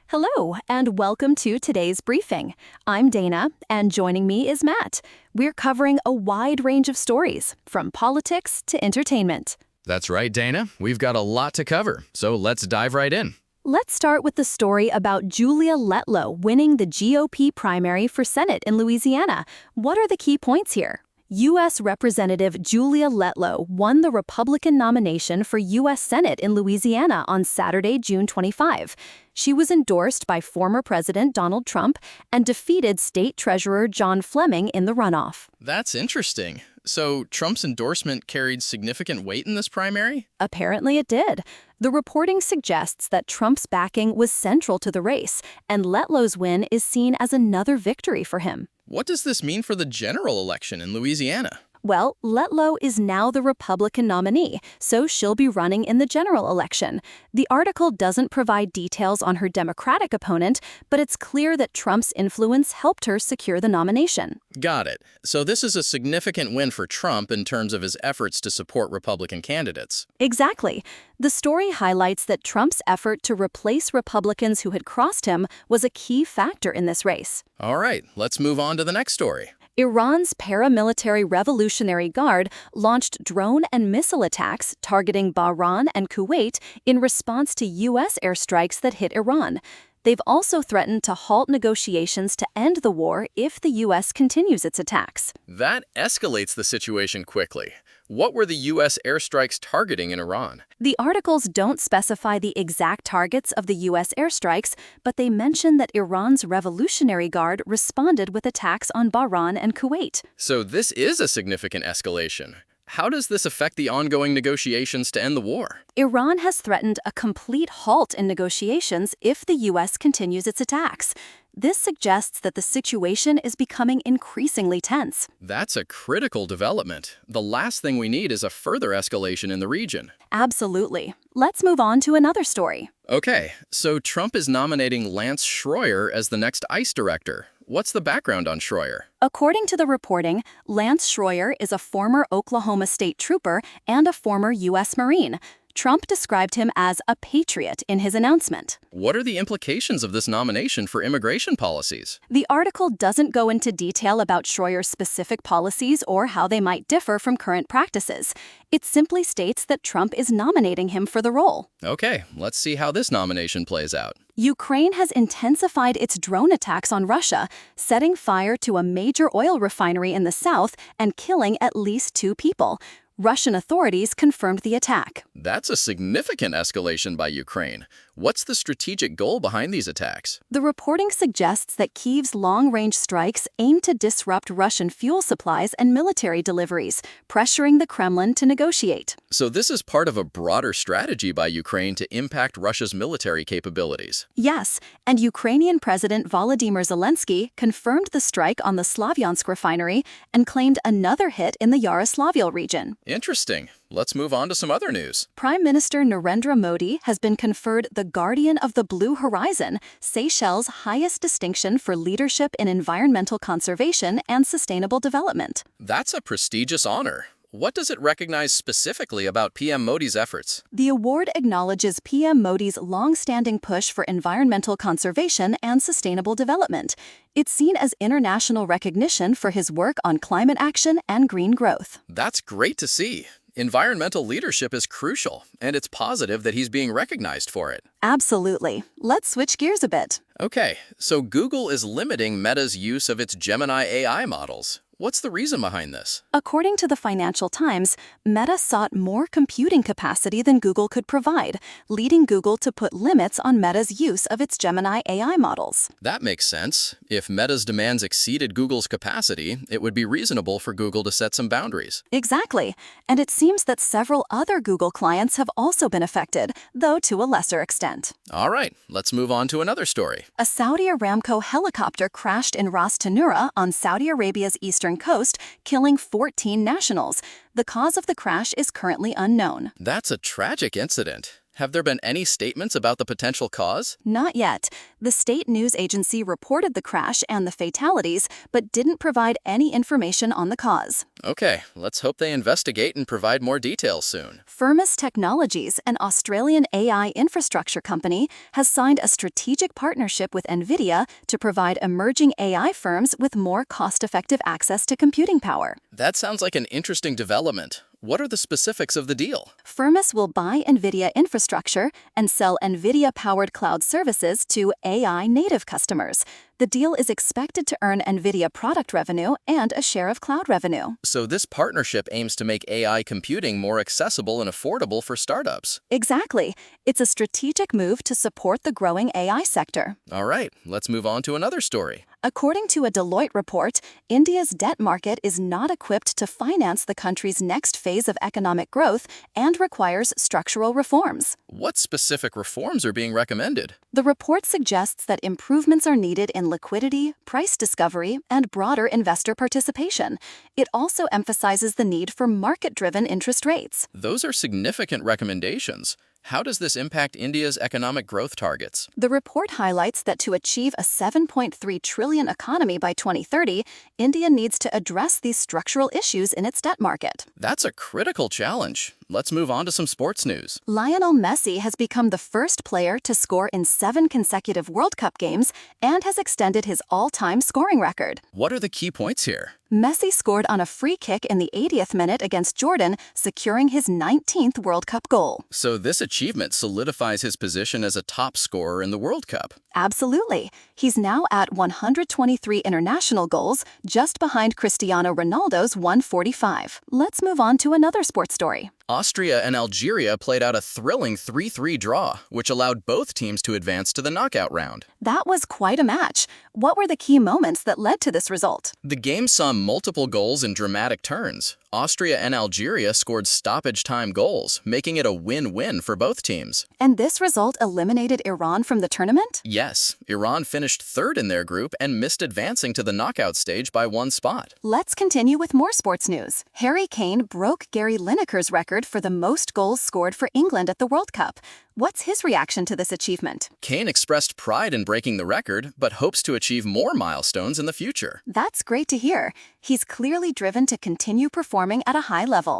Hello, and welcome to today's briefing. I'm Dana, and joining me is Matt. We're covering a wide range of stories, from politics to entertainment. That's right, Dana. We've got a lot to cover, so let's dive right in. Let's start with the story about Julia Letlow winning the GOP primary for Senate in Louisiana. What are the key points here? U.S. Representative Julia Letlow won the Republican nomination for U.S. Senate in Louisiana on Saturday, June 25. She was endorsed by former President Donald Trump and defeated State Treasurer John Fleming in the runoff. That's interesting. So Trump's endorsement carried significant weight in this primary? Apparently it did. The reporting suggests that Trump's backing was central to the race, and Letlow's win is seen as another victory for him. What does this mean for the general election in Louisiana? Well, Letlow is now the Republican nominee, so she'll be running in the general election. The article doesn't provide details on her Democratic opponent, but it's clear that Trump's influence helped her secure the nomination. Got it. So this is a significant win for Trump in terms of his efforts to support Republican candidates. Exactly. The story highlights that Trump's effort to replace Republicans who had crossed him was a key factor in this race. All right, let's move on to the next story. Iran's paramilitary Revolutionary Guard launched drone and missile attacks targeting Bahrain and Kuwait in response to U.S. airstrikes that hit Iran. They've also threatened to halt negotiations to end the war if the U.S. continues its attacks. That escalates the situation quickly. What were the U.S. airstrikes targeting in Iran? The articles don't specify the exact targets of the U.S. airstrikes, but they mention that Iran's Revolutionary Guard responded with attacks on Bahrain and Kuwait. So this is a significant escalation. How does this affect the ongoing negotiations to end the war? Iran has threatened a complete halt in negotiations if the U.S. continues its attacks. This suggests that the situation is becoming increasingly tense. That's a critical development. The last thing we need is a further escalation in the region. Absolutely. Let's move on to another story. Okay, so Trump is nominating Lance Schroyer as the next ICE director. What's the background on Schroyer? According to the reporting, Lance Schroyer is a former Oklahoma State trooper and a former U.S. Marine. Trump described him as a patriot in his announcement. What are the implications of this nomination for immigration policies? The article doesn't go into detail about Schroyer's specific policies or how they might differ from current practices. It simply states that Trump is nominating him for the role. Okay, let's see how this nomination plays out. Ukraine has intensified its drone attacks on Russia, setting fire to a major oil refinery in the south and killing at least 2 people. Russian authorities confirmed the attack. That's a significant escalation by Ukraine. What's the strategic goal behind these attacks? The reporting suggests that Kyiv's long-range strikes aim to disrupt Russian fuel supplies and military deliveries, pressuring the Kremlin to negotiate. So this is part of a broader strategy by Ukraine to impact Russia's military capabilities. Yes, and Ukrainian President Volodymyr Zelensky confirmed the strike on the Slavyansk refinery and claimed another hit in the Yaroslavl region. Interesting. Let's move on to some other news. Prime Minister Narendra Modi has been conferred the Guardian of the Blue Horizon, Seychelles' highest distinction for leadership in environmental conservation and sustainable development. That's a prestigious honor. What does it recognize specifically about PM Modi's efforts? The award acknowledges PM Modi's long-standing push for environmental conservation and sustainable development. It's seen as international recognition for his work on climate action and green growth. That's great to see. Environmental leadership is crucial, and it's positive that he's being recognized for it. Absolutely. Let's switch gears a bit. Okay, so Google is limiting Meta's use of its Gemini AI models. What's the reason behind this? According to the Financial Times, Meta sought more computing capacity than Google could provide, leading Google to put limits on Meta's use of its Gemini AI models. That makes sense. If Meta's demands exceeded Google's capacity, it would be reasonable for Google to set some boundaries. Exactly. And it seems that several other Google clients have also been affected, though to a lesser extent. All right, let's move on to another story. A Saudi Aramco helicopter crashed in Ras Tanura on Saudi Arabia's eastern coast, killing 14 nationals. The cause of the crash is currently unknown. That's a tragic incident. Have there been any statements about the potential cause? Not yet. The state news agency reported the crash and the fatalities, but didn't provide any information on the cause. Okay, let's hope they investigate and provide more details soon. Firmus Technologies, an Australian AI infrastructure company, has signed a strategic partnership with NVIDIA to provide emerging AI firms with more cost-effective access to computing power. That sounds like an interesting development. What are the specifics of the deal? Firmus will buy NVIDIA infrastructure and sell NVIDIA-powered cloud services to AI-native customers. The deal is expected to earn NVIDIA product revenue and a share of cloud revenue. So this partnership aims to make AI computing more accessible and affordable for startups. Exactly. It's a strategic move to support the growing AI sector. All right, let's move on to another story. According to a Deloitte report, India's debt market is not equipped to finance the country's next phase of economic growth and requires structural reforms. What specific reforms are being recommended? The report suggests that improvements are needed in liquidity, price discovery, and broader investor participation. It also emphasizes the need for market-driven interest rates. Those are significant recommendations. How does this impact India's economic growth targets? The report highlights that to achieve a 7.3 trillion economy by 2030, India needs to address these structural issues in its debt market. That's a critical challenge. Let's move on to some sports news. Lionel Messi has become the first player to score in 7 consecutive World Cup games and has extended his all-time scoring record. What are the key points here? Messi scored on a free kick in the 80th minute against Jordan, securing his 19th World Cup goal. So this achievement solidifies his position as a top scorer in the World Cup. Absolutely. He's now at 123 international goals, just behind Cristiano Ronaldo's 145. Let's move on to another sports story. Austria and Algeria played out a thrilling 3-3 draw, which allowed both teams to advance to the knockout round. That was quite a match. What were the key moments that led to this result? The game saw multiple goals and dramatic turns. Austria and Algeria scored stoppage-time goals, making it a win-win for both teams. And this result eliminated Iran from the tournament? Yes, Iran finished third in their group and missed advancing to the knockout stage by 1 spot. Let's continue with more sports news. Harry Kane broke Gary Lineker's record for the most goals scored for England at the World Cup. What's his reaction to this achievement? Kane expressed pride in breaking the record, but hopes to achieve more milestones in the future. That's great to hear. He's clearly driven to continue performing at a high level.